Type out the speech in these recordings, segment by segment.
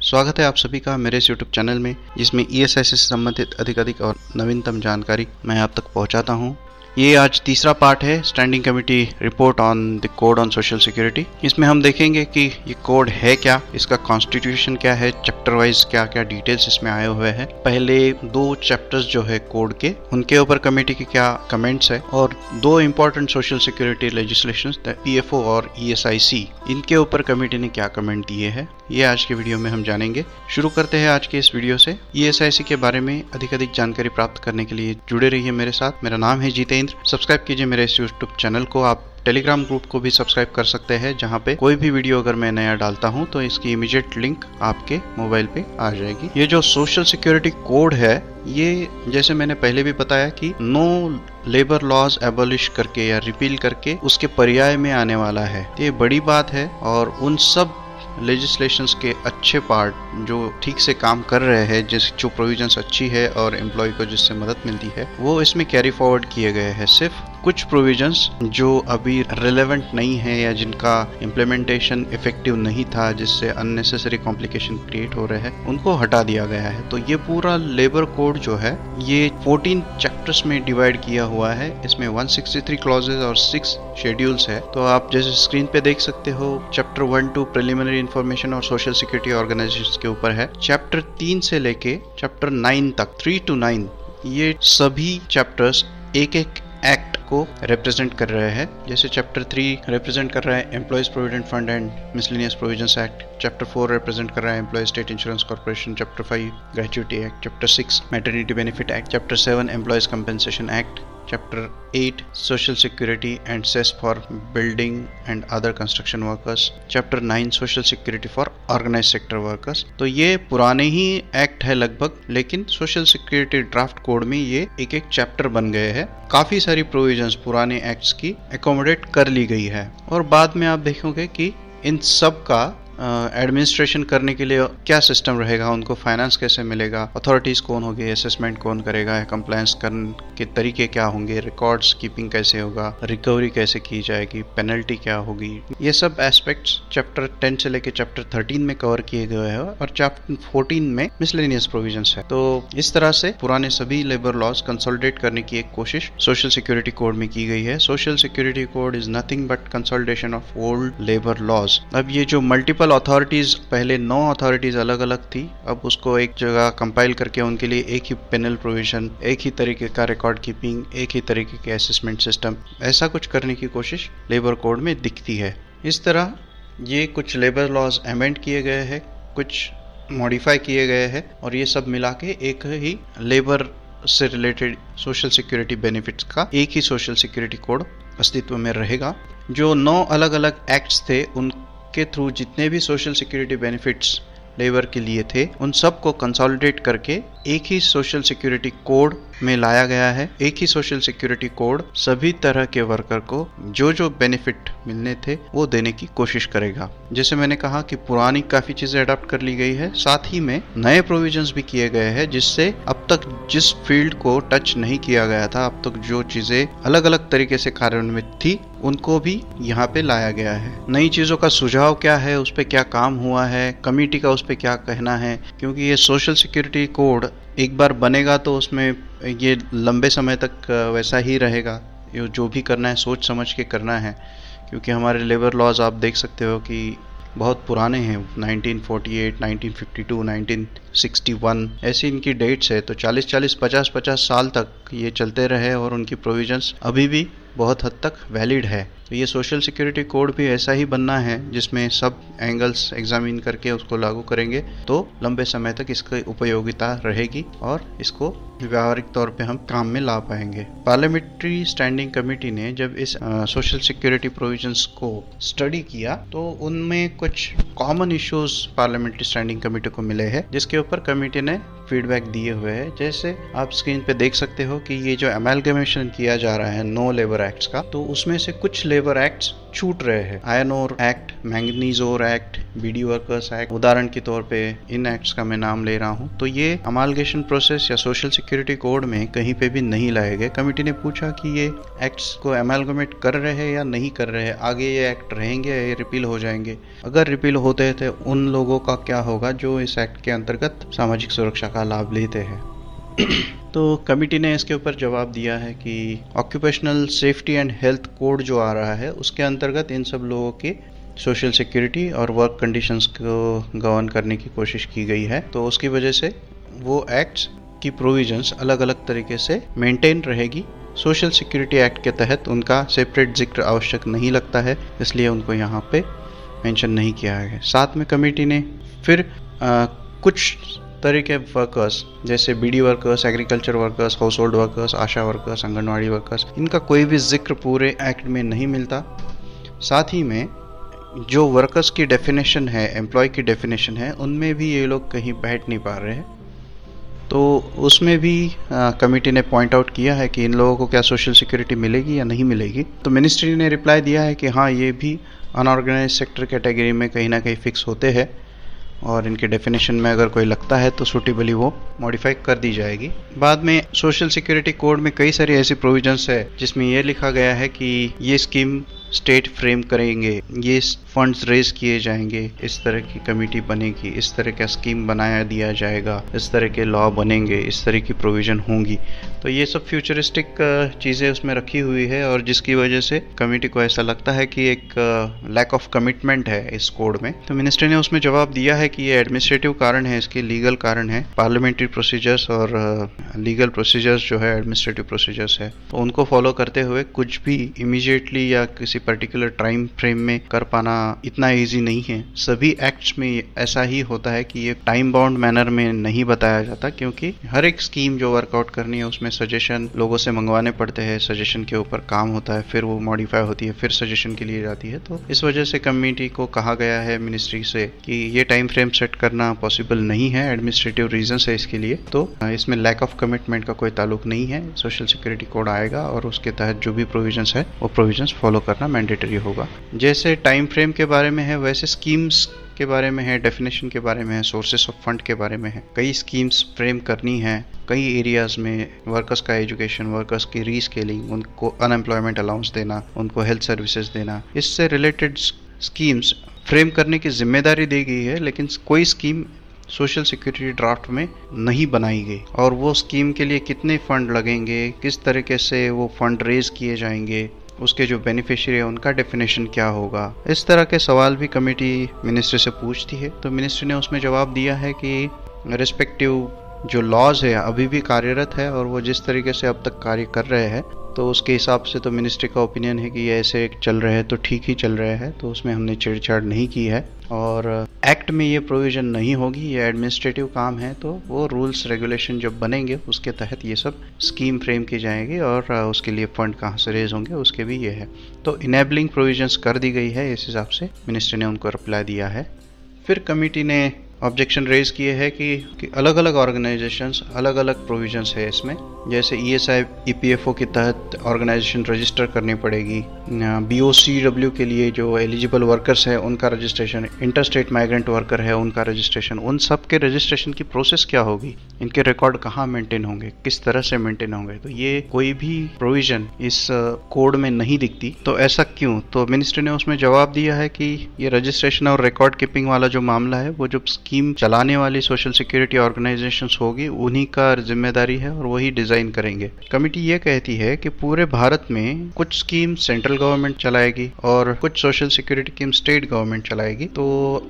स्वागत है आप सभी का मेरे इस YouTube चैनल में, जिसमें ESI से संबंधित अधिक और नवीनतम जानकारी मैं आप तक पहुंचाता हूं। ये आज तीसरा पार्ट है standing committee report on the code on social security. इसमें हम देखेंगे कि ये कोड है क्या, इसका कॉन्स्टिट्यूशन क्या है, चैप्टर वाइज क्या क्या डिटेल्स इसमें आए हुए हैं, पहले दो चैप्टर्स जो है कोड के उनके ऊपर कमेटी के क्या कमेंट्स है, और दो important social security legislation PFO और ESIC इनके ऊपर कमेटी ने क्या कमेंट दिए हैं, ये आज के वीडियो में हम जानेंगे। शुरू करते हैं आज के इस वीडियो से। ESIC के बारे में अधिक जानकारी प्राप्त करने के लिए जुड़े रहिए मेरे साथ। मेरा नाम है जितेंद्र। सब्सक्राइब कीजिए मेरे इस YouTube चैनल को। आप टेलीग्राम ग्रुप को भी सब्सक्राइब कर सकते हैं, जहां पे कोई भी वीडियो अगर मैं नया डालता हूं तो इसकी इमीडिएट लिंक आपके मोबाइल पे आ जाएगी। ये जो सोशल सिक्योरिटी कोड है, ये जैसे मैंने पहले भी बताया कि नो लेबर लॉज एबॉलिश करके या रिपील करके उसके पर्याय में आने वाला है। ये बड़ी बात है और उन सब लेजिस्लेशंस के अच्छे पार्ट जो ठीक से काम कर रहे हैं, जो प्रोविजंस अच्छी है और एम्प्लॉय को जिससे मदद मिलती है, वो इसमें कैरी फॉरवर्ड किए गए हैं। सिर्फ कुछ प्रोविजंस जो अभी रिलेवेंट नहीं है या जिनका इम्प्लीमेंटेशन इफेक्टिव नहीं था, जिससे अननेसेसरी कॉम्प्लिकेशन क्रिएट हो रहे हैं, उनको हटा दिया गया है। तो ये पूरा लेबर कोड जो है ये 14 चैप्टर्स में डिवाइड किया हुआ है। इसमें 163 क्लॉजेज और 6 शेड्यूल्स है। तो आप जैसे स्क्रीन पे देख सकते हो, चैप्टर 1 to प्रिलिमिनरी इंफॉर्मेशन और सोशल सिक्योरिटी ऑर्गेनाइजेशन के ऊपर है। चैप्टर 3 से लेके चैप्टर 9 तक, 3 to 9, ये सभी चैप्टर्स एक एक्ट को रिप्रेजेंट कर रहे हैं। जैसे चैप्टर 3 रिप्रेजेंट कर रहा है employees provident fund and miscellaneous provisions act, chapter 4 represent कर रहा है employees state insurance corporation, chapter 5 gratuity act, chapter 6 maternity benefit act, chapter 7 employees compensation act, chapter 8 social security and cess for building and other construction workers, chapter 9 social security for organise sector workers. तो ये पुराने ही act है लगभग, लेकिन social security draft code में ये एक chapter बन गए हैं। काफी सारी प्रोविजंस पुराने एक्ट्स की एकोमोडेट कर ली गई है। और बाद में आप देखोगे कि इन सब का एडमिनिस्ट्रेशन करने के लिए क्या सिस्टम रहेगा, उनको फाइनेंस कैसे मिलेगा, अथॉरिटीज कौन होगी, असेसमेंट कौन करेगा, कंप्लायंस करने के तरीके क्या होंगे, रिकॉर्ड्स कीपिंग कैसे होगा, रिकवरी कैसे की जाएगी, पेनल्टी क्या होगी, ये सब एस्पेक्ट्स चैप्टर 10 से लेके चैप्टर 13 में कवर किए गए हैं। और चैप्टर 14 में मिसलेनियस प्रोविजंस है। तो इस तरह से पुराने सभी लेबर लॉज कंसोलिडेट करने की एक कोशिश सोशल सिक्योरिटी कोड में की गई है। Social security code is nothing but consolidation of old labour laws. अब ये जो मल्टीपल अथॉरिटीज, पहले 9 अथॉरिटीज अलग अलग थी, अब उसको एक जगह कंपाइल करके उनके लिए एक ही पेनल प्रोविजन, एक ही तरीके का रिकॉर्ड कीपिंग, एक ही तरीके के असेसमेंट सिस्टम, ऐसा कुछ करने की कोशिश लेबर कोड में दिखती है। इस तरह ये कुछ लेबर लॉज अमेंड किए गए हैं, कुछ मॉडिफाई किए गए हैं, और ये सब मिला के एक ही लेबर से रिलेटेड सोशल सिक्योरिटी बेनिफिट्स का एक ही सोशल सिक्योरिटी कोड अस्तित्व में रहेगा। जो 9 अलग अलग एक्ट्स थे, उन के थ्रू जितने भी सोशल सिक्योरिटी बेनिफिट्स लेबर के लिए थे, उन सब को कंसोलिडेट करके एक ही सोशल सिक्योरिटी कोड में लाया गया है। एक ही सोशल सिक्योरिटी कोड सभी तरह के वर्कर को जो जो बेनिफिट मिलने थे वो देने की कोशिश करेगा। जैसे मैंने कहा कि पुरानी काफी चीजें अडॉप्ट कर ली गई है, साथ ही में नए प्रोविजंस भी किए गए हैं, जिससे अब तक जिस फील्ड को टच नहीं किया गया था, अब तक जो चीजें अलग अलग तरीके से कार्यान्वित थी, उनको भी यहाँ पे लाया गया है। नई चीजों का सुझाव क्या है, उस पर क्या काम हुआ है, कमेटी का उस पर क्या कहना है, क्योंकि ये सोशल सिक्योरिटी कोड एक बार बनेगा तो उसमें ये लंबे समय तक वैसा ही रहेगा। ये जो भी करना है सोच समझ के करना है, क्योंकि हमारे लेबर लॉज आप देख सकते हो कि बहुत पुराने हैं, 1948, 1952, 1961 ऐसी इनकी डेट्स है। तो 40-40, 50-50 साल तक ये चलते रहे और उनकी प्रोविजंस अभी भी बहुत हद तक वैलिड है। तो ये सोशल सिक्योरिटी कोड भी ऐसा ही बनना है, जिसमें सब एंगल्स एग्जामिन करके उसको लागू करेंगे, तो लंबे समय तक इसकी उपयोगिता रहेगी और इसको व्यावहारिक तौर पे हम काम में ला पाएंगे। पार्लियामेंट्री स्टैंडिंग कमेटी ने जब इस सोशल सिक्योरिटी प्रोविजंस को स्टडी किया, तो उनमें कुछ common issues parliamentary standing committee को मिले हैं, जिसके ऊपर कमेटी ने फीडबैक दिए हुए हैं। जैसे आप स्क्रीन पे देख सकते हो कि ये जो अमेलगमेशन किया जा रहा है नो लेबर एक्ट्स का, तो उसमें से कुछ लेबर एक्ट्स छूट रहे हैं। आयरन ओर एक्ट, मैंगनीज ओर एक्ट, बीडी वर्कर्स एक्ट, उदाहरण के तौर पे इन एक्ट्स का मैं नाम ले रहा हूँ। तो ये अमालगेशन प्रोसेस या सोशल सिक्योरिटी कोड में कहीं पे भी नहीं लाए गए। कमेटी ने पूछा कि ये एक्ट्स को अमालगमेट कर रहे हैं या नहीं कर रहे हैं, आगे ये एक्ट रहेंगे या ये रिपील हो जाएंगे। अगर रिपील होते हैं तो उन लोगों का क्या होगा जो इस एक्ट के अंतर्गत सामाजिक सुरक्षा का लाभ लेते हैं। तो कमेटी ने इसके ऊपर जवाब दिया है कि occupational safety and health code जो आ रहा है उसके अंतर्गत इन सब लोगों की सोशल सिक्योरिटी और वर्क कंडीशंस को गवर्न करने की कोशिश की गई है। तो उसकी वजह से वो एक्ट्स की प्रोविजंस अलग अलग तरीके से मेंटेन रहेगी। सोशल सिक्योरिटी एक्ट के तहत उनका सेपरेट जिक्र आवश्यक नहीं लगता है, इसलिए उनको यहाँ पे मेंशन नहीं किया है। साथ में कमेटी ने फिर कुछ तरह के वर्कर्स जैसे beedi workers, agriculture workers, household workers, ASHA workers, anganwadi workers, इनका कोई भी जिक्र पूरे एक्ट में नहीं मिलता। साथ ही में जो वर्कर्स की डेफिनेशन है, एम्प्लॉय की डेफिनेशन है, उनमें भी ये लोग कहीं बैठ नहीं पा रहे हैं। तो उसमें भी कमेटी ने पॉइंट आउट किया है कि इन लोगों को क्या सोशल सिक्योरिटी मिलेगी या नहीं मिलेगी। तो मिनिस्ट्री ने रिप्लाई दिया है कि हाँ, ये भी अनऑर्गेनाइज सेक्टर कैटेगरी में कहीं ना कहीं फिक्स होते हैं और इनके डेफिनेशन में अगर कोई लगता है तो सूटेबली वो मॉडिफाई कर दी जाएगी। बाद में सोशल सिक्योरिटी कोड में कई सारी ऐसी प्रोविजंस है जिसमें ये लिखा गया है कि ये स्कीम स्टेट फ्रेम करेंगे, ये फंड्स रेज किए जाएंगे, इस तरह की कमेटी बनेगी, इस तरह का स्कीम बनाया दिया जाएगा, इस तरह के लॉ बनेंगे, इस तरह की प्रोविजन होंगी। तो ये सब फ्यूचरिस्टिक चीज़ें उसमें रखी हुई है और जिसकी वजह से कमेटी को ऐसा लगता है कि एक लैक ऑफ कमिटमेंट है इस कोड में। तो मिनिस्ट्री ने उसमें जवाब दिया है कि ये एडमिनिस्ट्रेटिव कारण है, इसके लीगल कारण है, पार्लियामेंट्री प्रोसीजर्स और लीगल प्रोसीजर्स जो है एडमिनिस्ट्रेटिव प्रोसीजर्स है, तो उनको फॉलो करते हुए कुछ भी इमीडिएटली या किसी पर्टिकुलर टाइम फ्रेम में कर पाना इतना इजी नहीं है। सभी एक्ट्स में ऐसा ही होता है कि ये टाइम बाउंड मैनर में नहीं बताया जाता, क्योंकि हर एक स्कीम जो वर्कआउट करनी है उसमें सजेशन लोगों से मंगवाने पड़ते हैं, सजेशन के ऊपर काम होता है, फिर वो मॉडिफाई होती है, फिर सजेशन के लिए जाती है। तो इस वजह से कमेटी को कहा गया है मिनिस्ट्री से कि ये टाइम फ्रेम सेट करना पॉसिबल नहीं है, एडमिनिस्ट्रेटिव रीजन है इसके लिए। तो इसमें लैक ऑफ कमिटमेंट का कोई ताल्लुक नहीं है। सोशल सिक्योरिटी कोड आएगा और उसके तहत जो भी प्रोविजंस है वो प्रोविजंस फॉलो करना मैंडेटरी होगा। जैसे टाइम फ्रेम के बारे में है वैसे स्कीम्स के बारे में है, डेफिनेशन के बारे में है, सोर्सेस ऑफ फंड के बारे में है। कई स्कीम्स फ्रेम करनी है कई एरियाज में, वर्कर्स का एजुकेशन, वर्कर्स की रीस्केलिंग, उनको अनएम्प्लॉयमेंट अलाउंस देना, उनको हेल्थ सर्विसेज देना, इससे रिलेटेड स्कीम्स फ्रेम करने की जिम्मेदारी दी गई है। लेकिन कोई स्कीम सोशल सिक्योरिटी ड्राफ्ट में नहीं बनाई गई और वो स्कीम के लिए कितने फंड लगेंगे, किस तरीके से वो फंड रेज किए जाएंगे, उसके जो बेनिफिशियरी है उनका डेफिनेशन क्या होगा, इस तरह के सवाल भी कमेटी मिनिस्ट्री से पूछती है। तो मिनिस्ट्री ने उसमें जवाब दिया है कि रिस्पेक्टिव जो लॉज है अभी भी कार्यरत है और वो जिस तरीके से अब तक कार्य कर रहे हैं तो उसके हिसाब से तो मिनिस्ट्री का ओपिनियन है कि ये ऐसे चल रहे हैं तो ठीक ही चल रहे हैं, तो उसमें हमने छेड़छाड़ नहीं की है। और एक्ट में ये प्रोविजन नहीं होगी, ये एडमिनिस्ट्रेटिव काम है, तो वो रूल्स रेगुलेशन जब बनेंगे उसके तहत ये सब स्कीम फ्रेम की जाएगी और उसके लिए फंड कहाँ से रेज होंगे उसके भी ये है। तो इनेबलिंग प्रोविजंस कर दी गई है, इस हिसाब से मिनिस्ट्री ने उनको रिप्लाई दिया है। फिर कमेटी ने ऑब्जेक्शन रेज किए हैं कि अलग अलग ऑर्गेनाइजेशंस अलग अलग प्रोविजंस है इसमें। जैसे ESI EPFO के तहत ऑर्गेनाइजेशन रजिस्टर करनी पड़ेगी, BOCW के लिए जो एलिजिबल वर्कर्स है उनका रजिस्ट्रेशन, इंटरस्टेट माइग्रेंट वर्कर है उनका रजिस्ट्रेशन, उन सब के रजिस्ट्रेशन की प्रोसेस क्या होगी, इनके रिकॉर्ड कहाँ मेंटेन होंगे, किस तरह से मेंटेन होंगे। तो ये कोई भी प्रोविजन इस कोड में नहीं दिखती। तो ऐसा क्यों? तो मिनिस्ट्री ने उसमें जवाब दिया है कि ये रजिस्ट्रेशन और रिकॉर्ड कीपिंग वाला जो मामला है वो जो स्कीम चलाने वाली सोशल सिक्योरिटी ऑर्गेनाइजेशंस होगी उन्हीं का जिम्मेदारी है और वही डिजाइन करेंगे। कमेटी ये कहती है कि पूरे भारत में कुछ स्कीम सेंट्रल गवर्नमेंट चलाएगी और कुछ social security scheme state government चलाएगी। तो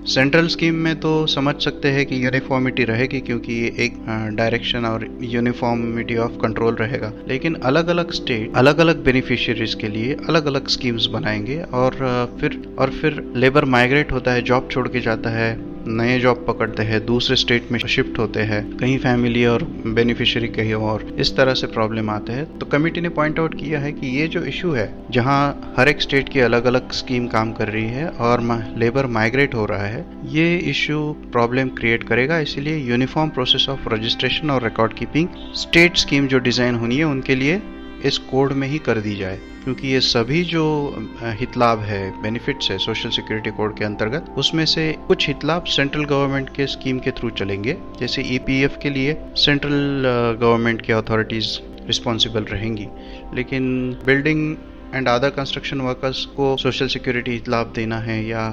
सेंट्रल स्कीम में तो समझ सकते हैं कि यूनिफॉर्मिटी रहेगी क्योंकि ये एक डायरेक्शन और यूनिफॉर्मिटी ऑफ कंट्रोल रहेगा, लेकिन अलग अलग स्टेट अलग अलग बेनिफिशियरीज के लिए अलग अलग स्कीम्स बनाएंगे और फिर लेबर माइग्रेट होता है, जॉब छोड़ के जाता है, नए जॉब पकड़ते हैं, दूसरे स्टेट में शिफ्ट होते हैं, कहीं फैमिली और बेनिफिशियरी कहीं और, इस तरह से प्रॉब्लम आते हैं। तो कमेटी ने पॉइंट आउट किया है कि ये जो इशू है जहां हर एक स्टेट की अलग अलग स्कीम काम कर रही है और लेबर माइग्रेट हो रहा है, ये इशू प्रॉब्लम क्रिएट करेगा। इसीलिए यूनिफॉर्म प्रोसेस ऑफ रजिस्ट्रेशन और रिकॉर्ड कीपिंग स्टेट स्कीम जो डिजाइन होनी है उनके लिए इस कोड में ही कर दी जाए, क्योंकि ये सभी जो हित लाभ है, बेनिफिट्स है सोशल सिक्योरिटी कोड के अंतर्गत, उसमें से कुछ हित लाभ सेंट्रल गवर्नमेंट के स्कीम के थ्रू चलेंगे। जैसे ईपीएफ के लिए सेंट्रल गवर्नमेंट की अथॉरिटीज रिस्पॉन्सिबल रहेंगी, लेकिन building and other construction workers को सोशल सिक्योरिटी हित लाभ देना है या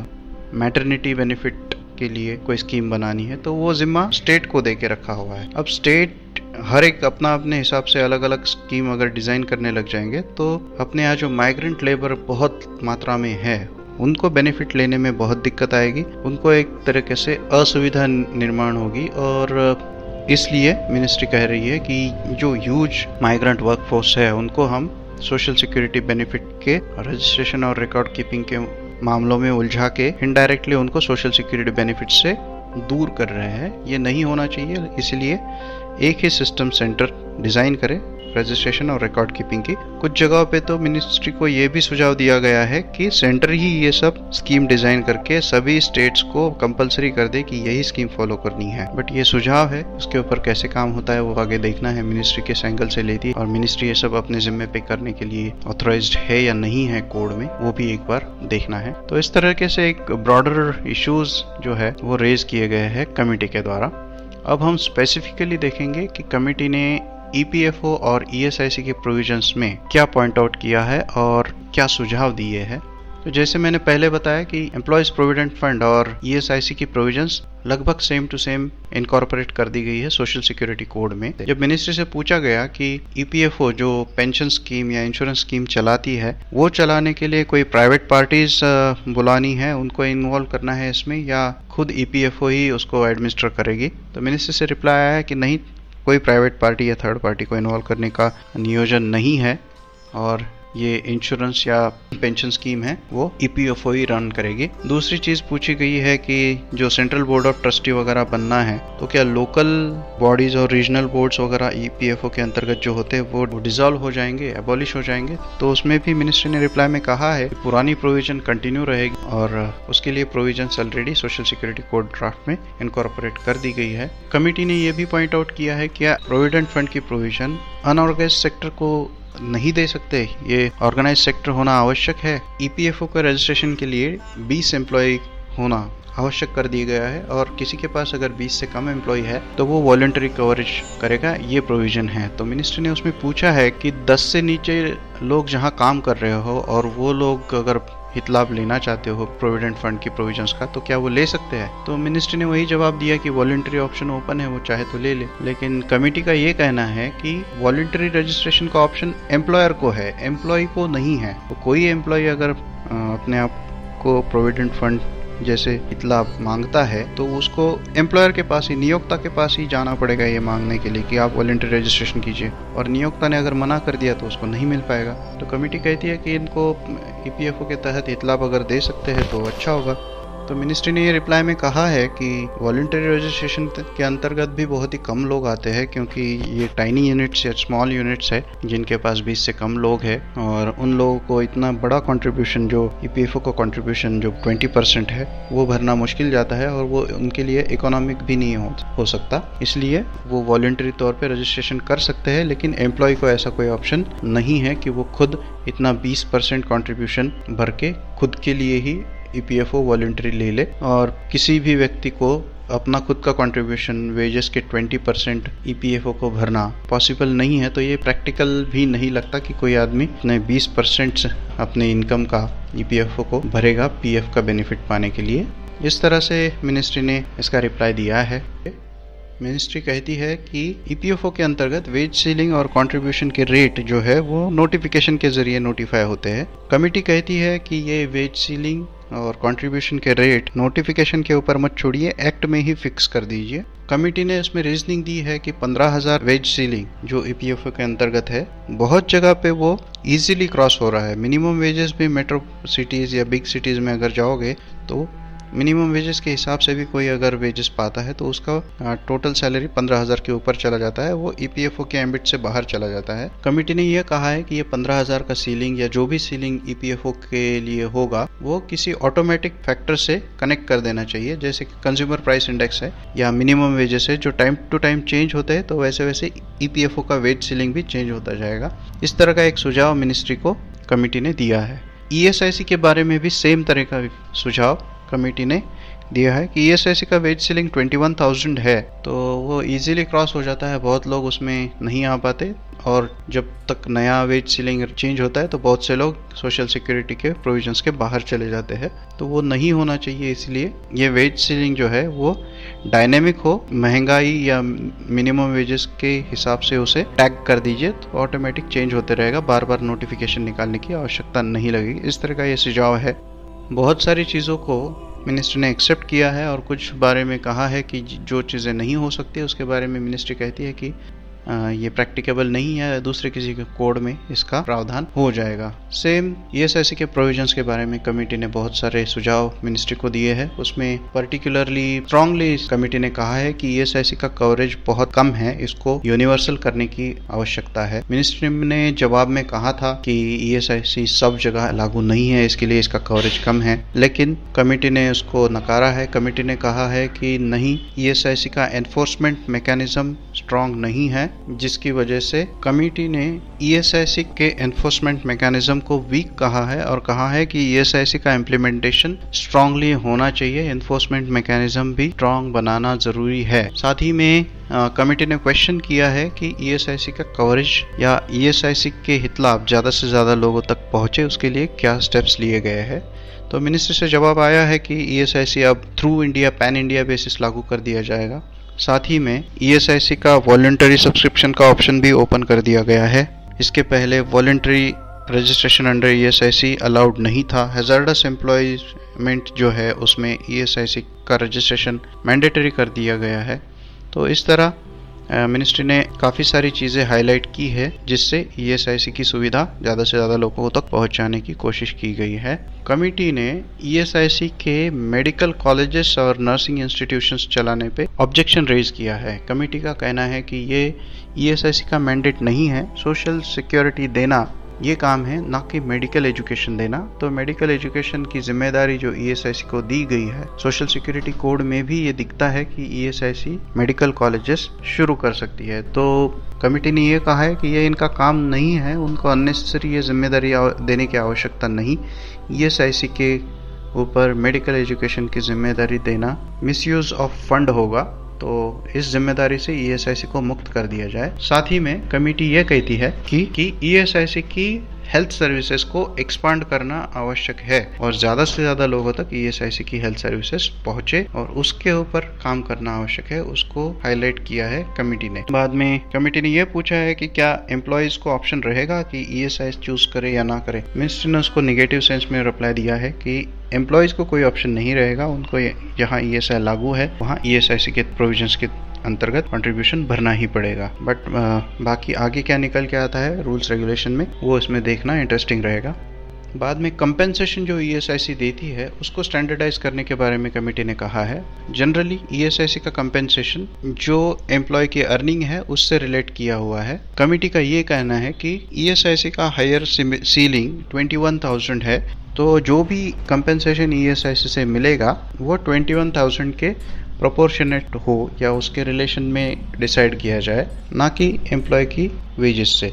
मैटरनिटी बेनिफिट के लिए कोई स्कीम बनानी है, तो वो जिम्मा स्टेट को दे के रखा हुआ है। अब स्टेट हर एक अपना अपने हिसाब से अलग अलग स्कीम अगर डिज़ाइन करने लग जाएंगे, तो अपने यहाँ जो माइग्रेंट लेबर बहुत मात्रा में है, उनको बेनिफिट लेने में बहुत दिक्कत आएगी, उनको एक तरीके से असुविधा निर्माण होगी। और इसलिए मिनिस्ट्री कह रही है कि जो ह्यूज माइग्रेंट वर्कफोर्स है, उनको हम सोशल सिक्योरिटी बेनिफिट के रजिस्ट्रेशन और रिकॉर्ड कीपिंग के मामलों में उलझा के इनडायरेक्टली उनको सोशल सिक्योरिटी बेनिफिट से दूर कर रहे हैं। ये नहीं होना चाहिए, इसलिए एक ही सिस्टम सेंटर डिज़ाइन करें रजिस्ट्रेशन और रिकॉर्ड कीपिंग की। कुछ जगहों पे तो मिनिस्ट्री को ये भी सुझाव दिया गया है कि सेंटर ही ये सब स्कीम डिज़ाइन करके सभी स्टेट्स को कंपलसरी कर दे कि यही स्कीम फॉलो करनी है। बट ये सुझाव है, उसके ऊपर कैसे काम होता है वो आगे देखना है। मिनिस्ट्री के एंगल से लेती है और मिनिस्ट्री ये सब अपने जिम्मे पे करने के लिए ऑथराइज्ड है या नहीं है कोड में, वो भी एक बार देखना है। तो इस तरीके से एक ब्रॉडर इश्यूज जो है वो रेज किए गए हैं कमेटी के द्वारा। अब हम स्पेसिफिकली देखेंगे कि कमेटी ने ईपीएफओ और ईएसआईसी के प्रोविजंस में क्या पॉइंट आउट किया है और क्या सुझाव दिए हैं। तो जैसे मैंने पहले बताया कि एम्प्लॉयज प्रोविडेंट फंड और ईएसआईसी की प्रोविजंस लगभग सेम टू सेम इनकॉर्पोरेट कर दी गई है सोशल सिक्योरिटी कोड में। जब मिनिस्ट्री से पूछा गया कि ईपीएफओ जो पेंशन स्कीम या इंश्योरेंस स्कीम चलाती है, वो चलाने के लिए कोई प्राइवेट पार्टीज बुलानी है, उनको इन्वॉल्व करना है इसमें, या खुद ईपीएफओ ही उसको एडमिनिस्टर करेगी, तो मिनिस्ट्री से रिप्लाई आया है कि नहीं, कोई प्राइवेट पार्टी या थर्ड पार्टी को इन्वॉल्व करने का नियोजन नहीं है और ये इंश्योरेंस या पेंशन स्कीम है वो ईपीएफओ ही रन करेगी। दूसरी चीज़ पूछी गई है कि जो सेंट्रल बोर्ड ऑफ ट्रस्टी वगैरह बनना है, तो क्या लोकल बॉडीज और रीजनल बोर्ड्स वगैरह ईपीएफओ के अंतर्गत जो होते हैं वो डिसॉल्व हो जाएंगे, एबॉलिश हो जाएंगे। तो उसमें भी मिनिस्ट्री ने रिप्लाई में कहा है कि पुरानी प्रोविजन कंटिन्यू रहेगी और उसके लिए provision already social security code draft में इनकॉर्पोरेट कर दी गई है। कमेटी ने यह भी पॉइंट आउट किया है कि प्रोविडेंट फंड की प्रोविजन अनऑर्गेनाइज्ड सेक्टर को नहीं दे सकते, ये ऑर्गेनाइज सेक्टर होना आवश्यक है। ईपीएफओ के रजिस्ट्रेशन के लिए 20 एम्प्लॉय होना आवश्यक कर दिया गया है और किसी के पास अगर 20 से कम एम्प्लॉय है तो वो वॉलंटरी कवरेज करेगा, ये प्रोविजन है। तो मिनिस्ट्री ने उसमें पूछा है कि 10 से नीचे लोग जहां काम कर रहे हो और वो लोग अगर हित लाभ लेना चाहते हो प्रोविडेंट फंड की प्रोविजंस का, तो क्या वो ले सकते हैं। तो मिनिस्ट्री ने वही जवाब दिया कि वॉलंटरी ऑप्शन ओपन है, वो चाहे तो ले ले। लेकिन कमेटी का ये कहना है कि वॉलंटरी रजिस्ट्रेशन का ऑप्शन एम्प्लॉयर को है, एम्प्लॉय को नहीं है। तो कोई एम्प्लॉय अगर अपने आप को प्रोविडेंट फंड जैसे हित लाभ मांगता है तो उसको एम्प्लॉयर के पास ही, नियोक्ता के पास ही जाना पड़ेगा ये मांगने के लिए कि आप वॉलंटरी रजिस्ट्रेशन कीजिए, और नियोक्ता ने अगर मना कर दिया तो उसको नहीं मिल पाएगा। तो कमेटी कहती है कि इनको ईपीएफओ के तहत हित लाभ अगर दे सकते हैं तो अच्छा होगा। तो मिनिस्ट्री ने ये रिप्लाई में कहा है कि वॉलंटरी रजिस्ट्रेशन के अंतर्गत भी बहुत ही कम लोग आते हैं, क्योंकि ये टाइनी यूनिट्स या स्मॉल यूनिट्स है जिनके पास 20 से कम लोग हैं, और उन लोगों को इतना बड़ा कंट्रीब्यूशन जो ईपीएफओ का कंट्रीब्यूशन जो 20% है वो भरना मुश्किल जाता है और वो उनके लिए इकोनॉमिक भी नहीं हो सकता। इसलिए वो वॉलंटरी तौर पर रजिस्ट्रेशन कर सकते हैं, लेकिन एम्प्लॉय को ऐसा कोई ऑप्शन नहीं है कि वो खुद इतना 20% कंट्रीब्यूशन भर के खुद के लिए ही ईपीएफओ वॉलंटरी ले ले। और किसी भी व्यक्ति को अपना खुद का कंट्रीब्यूशन वेजेस के 20% ईपीएफओ को भरना पॉसिबल नहीं है। तो ये प्रैक्टिकल भी नहीं लगता कि कोई आदमी अपने 20% अपने इनकम का ईपीएफओ को भरेगा पीएफ का बेनिफिट पाने के लिए। इस तरह से मिनिस्ट्री ने इसका रिप्लाई दिया है। मिनिस्ट्री कहती है कि ईपीएफओ के अंतर्गत वेज सीलिंग और कंट्रीब्यूशन के रेट जो है वो नोटिफिकेशन के जरिए नोटिफाई होते हैं। कमेटी कहती है कि ये वेज सीलिंग और कंट्रीब्यूशन के रेट नोटिफिकेशन के ऊपर मत छोड़िए, एक्ट में ही फिक्स कर दीजिए। कमेटी ने इसमें रीजनिंग दी है कि 15,000 वेज सीलिंग जो ईपीएफओ के अंतर्गत है, बहुत जगह पे वो इजीली क्रॉस हो रहा है। मिनिमम वेजेस भी मेट्रो सिटीज़ या बिग सिटीज़ में अगर जाओगे तो मिनिमम वेजेस के हिसाब से भी कोई अगर वेजेस पाता है तो उसका टोटल सैलरी 15,000 के ऊपर चला जाता है, वो ईपीएफओ के एम्बिट से बाहर चला जाता है। कमेटी ने यह कहा है कि ये 15,000 का सीलिंग या जो भी सीलिंग ईपीएफओ के लिए होगा वो किसी ऑटोमेटिक फैक्टर से कनेक्ट कर देना चाहिए, जैसे कि कंज्यूमर प्राइस इंडेक्स है या मिनिमम वेजेस है, जो टाइम टू टाइम चेंज होते हैं, तो वैसे वैसे ईपीएफओ का वेज सीलिंग भी चेंज होता जाएगा। इस तरह का एक सुझाव मिनिस्ट्री को कमेटी ने दिया है। ईएसआईसी के बारे में भी सेम तरह का सुझाव कमेटी ने दिया है कि ईएसआईसी का वेज सीलिंग 21,000 है तो वो इजीली क्रॉस हो जाता है, बहुत लोग उसमें नहीं आ पाते, और जब तक नया वेज सीलिंग चेंज होता है तो बहुत से लोग सोशल सिक्योरिटी के प्रोविजंस के बाहर चले जाते हैं, तो वो नहीं होना चाहिए। इसलिए ये वेज सीलिंग जो है वो डायनेमिक हो, महंगाई या मिनिमम वेजेस के हिसाब से उसे टैग कर दीजिए तो ऑटोमेटिक चेंज होते रहेगा, बार बार नोटिफिकेशन निकालने की आवश्यकता नहीं लगेगी। इस तरह का ये सुझाव है। बहुत सारी चीज़ों को मिनिस्ट्री ने एक्सेप्ट किया है और कुछ बारे में कहा है कि जो चीज़ें नहीं हो सकती उसके बारे में मिनिस्ट्री कहती है कि ये प्रैक्टिकेबल नहीं है, दूसरे किसी के कोड में इसका प्रावधान हो जाएगा। सेम ईएसआईसी के प्रोविजंस के बारे में कमेटी ने बहुत सारे सुझाव मिनिस्ट्री को दिए हैं। उसमें पर्टिकुलरली स्ट्रांगली कमेटी ने कहा है कि ईएसआईसी का कवरेज बहुत कम है, इसको यूनिवर्सल करने की आवश्यकता है। मिनिस्ट्री ने जवाब में कहा था कि ईएसआईसी सब जगह लागू नहीं है, इसके लिए इसका कवरेज कम है, लेकिन कमेटी ने उसको नकारा है। कमेटी ने कहा है कि नहीं, ईएसआईसी का एनफोर्समेंट मैकेनिज्म स्ट्रांग नहीं है, जिसकी वजह से कमेटी ने ईएसआईसी के एनफोर्समेंट मैकेनिज्म को वीक कहा है और कहा है कि ईएसआईसी का इम्प्लीमेंटेशन स्ट्रांगली होना चाहिए, एनफोर्समेंट मैकेनिज्म भी स्ट्रांग बनाना जरूरी है। साथ ही में कमेटी ने क्वेश्चन किया है कि ईएसआईसी का कवरेज या ईएसआईसी के हित लाभ ज़्यादा से ज़्यादा लोगों तक पहुँचे, उसके लिए क्या स्टेप्स लिए गए हैं। तो मिनिस्ट्री से जवाब आया है कि ईएसआईसी अब through India, pan India basis लागू कर दिया जाएगा। साथ ही में ईएसआईसी का वॉलंटरी सब्सक्रिप्शन का ऑप्शन भी ओपन कर दिया गया है। इसके पहले voluntary registration under ESIC allowed नहीं था। हैजार्डस एम्प्लॉयमेंट जो है उसमें ईएसआईसी का रजिस्ट्रेशन मैंडेटरी कर दिया गया है। तो इस तरह मिनिस्ट्री ने काफ़ी सारी चीज़ें हाईलाइट की है जिससे ईएसआईसी की सुविधा ज़्यादा से ज़्यादा लोगों तक पहुंचाने की कोशिश की गई है। कमेटी ने ईएसआईसी के मेडिकल कॉलेजेस और नर्सिंग इंस्टीट्यूशंस चलाने पे ऑब्जेक्शन रेज किया है। कमेटी का कहना है कि ये ईएसआईसी का मैंडेट नहीं है, सोशल सिक्योरिटी देना ये काम है, ना कि मेडिकल एजुकेशन देना। तो मेडिकल एजुकेशन की जिम्मेदारी जो ईएसआईसी को दी गई है, सोशल सिक्योरिटी कोड में भी ये दिखता है कि ईएसआईसी मेडिकल कॉलेजेस शुरू कर सकती है। तो कमेटी ने ये कहा है कि ये इनका काम नहीं है, उनको अननेसेसरी ये जिम्मेदारी देने की आवश्यकता नहीं। ईएसआईसी के ऊपर मेडिकल एजुकेशन की जिम्मेदारी देना मिसयूज ऑफ फंड होगा, तो इस जिम्मेदारी से ईएसआईसी को मुक्त कर दिया जाए। साथ ही में कमेटी यह कहती है कि ईएसआईसी की हेल्थ सर्विसेज को एक्सपांड करना आवश्यक है और ज़्यादा से ज़्यादा लोगों तक ईएसआईसी की हेल्थ सर्विसेज पहुँचे और उसके ऊपर काम करना आवश्यक है, उसको हाईलाइट किया है कमेटी ने। बाद में कमेटी ने यह पूछा है कि क्या एम्प्लॉयज़ को ऑप्शन रहेगा कि ईएसआईसी चूज करे या ना करे। मिनिस्ट्री ने उसको निगेटिव सेंस में रिप्लाई दिया है कि एम्प्लॉयज़ को कोई ऑप्शन नहीं रहेगा, उनको जहाँ ईएसआई लागू है वहाँ ईएसआईसी के प्रोविजंस के अंतर्गत कंट्रीब्यूशन भरना ही पड़ेगा। बट बाकी आगे क्या निकल के आता है रूल्स रेगुलेशन में, वो इसमें देखना इंटरेस्टिंग रहेगा। बाद में कंपेंसेशन जो ईएसआईसी देती है उसको स्टैंडर्डाइज करने के बारे में कमेटी ने कहा है। जनरली ईएसआईसी का कंपेंसेशन जो एम्प्लॉय की अर्निंग है उससे रिलेट किया हुआ है। कमेटी का ये कहना है कि ईएसआईसी का हायर सीलिंग 21,000 है, तो जो भी कंपेंसेशन ईएसआईसी से मिलेगा वो 21,000 के प्रोपोर्शनेट हो या उसके रिलेशन में डिसाइड किया जाए, ना कि एम्प्लॉय की वेजेस से।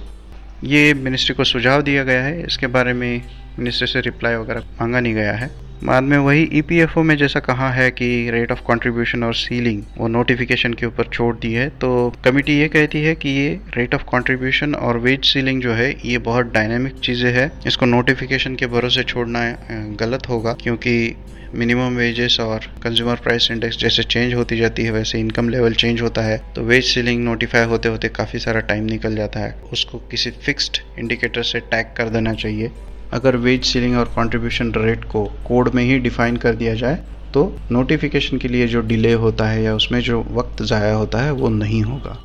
ये मिनिस्ट्री को सुझाव दिया गया है, इसके बारे में मिनिस्ट्री से रिप्लाई वगैरह मांगा नहीं गया है। बाद में वही ईपीएफओ में जैसा कहा है कि रेट ऑफ कंट्रीब्यूशन और सीलिंग वो नोटिफिकेशन के ऊपर छोड़ दी है, तो कमेटी ये कहती है कि ये रेट ऑफ कंट्रीब्यूशन और वेज सीलिंग जो है ये बहुत डायनेमिक चीज़ें हैं, इसको नोटिफिकेशन के भरोसे छोड़ना गलत होगा, क्योंकि मिनिमम वेजेस और कंज्यूमर प्राइस इंडेक्स जैसे चेंज होती जाती है वैसे इनकम लेवल चेंज होता है, तो वेज सीलिंग नोटिफाई होते होते काफ़ी सारा टाइम निकल जाता है। उसको किसी फिक्स्ड इंडिकेटर से टैग कर देना चाहिए। अगर वेज सीलिंग और कंट्रीब्यूशन रेट को कोड में ही डिफाइन कर दिया जाए तो नोटिफिकेशन के लिए जो डिले होता है या उसमें जो वक्त ज़ाया होता है वो नहीं होगा।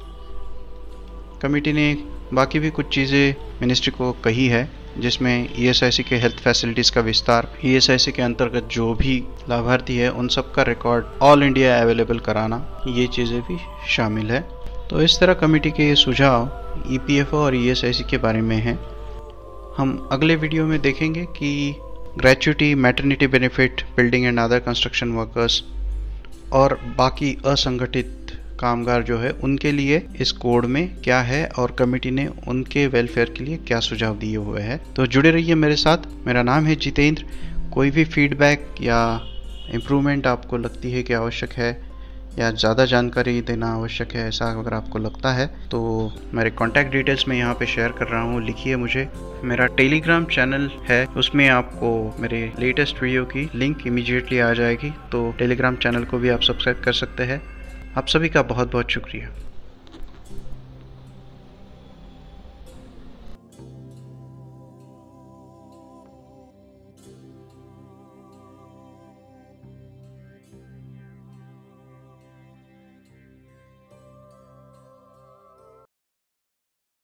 कमेटी ने बाकी भी कुछ चीज़ें मिनिस्ट्री को कही है, जिसमें ईएसआईसी के हेल्थ फैसिलिटीज़ का विस्तार, ईएसआईसी के अंतर्गत जो भी लाभार्थी है उन सब का रिकॉर्ड ऑल इंडिया अवेलेबल कराना, ये चीज़ें भी शामिल है। तो इस तरह कमेटी के ये सुझाव ईपीएफओ और ईएसआईसी के बारे में हैं। हम अगले वीडियो में देखेंगे कि gratuity, maternity benefit, building and other construction workers और बाकी असंगठित कामगार जो है उनके लिए इस कोड में क्या है और कमेटी ने उनके वेलफेयर के लिए क्या सुझाव दिए हुए हैं। तो जुड़े रहिए मेरे साथ। मेरा नाम है जितेंद्र। कोई भी फीडबैक या इम्प्रूवमेंट आपको लगती है कि आवश्यक है या ज़्यादा जानकारी देना आवश्यक है, ऐसा अगर आपको लगता है तो मेरे कॉन्टैक्ट डिटेल्स मैं यहाँ पे शेयर कर रहा हूँ, लिखिए मुझे। मेरा टेलीग्राम चैनल है, उसमें आपको मेरे लेटेस्ट वीडियो की लिंक इमीडिएटली आ जाएगी, तो टेलीग्राम चैनल को भी आप सब्सक्राइब कर सकते हैं। आप सभी का बहुत बहुत शुक्रिया।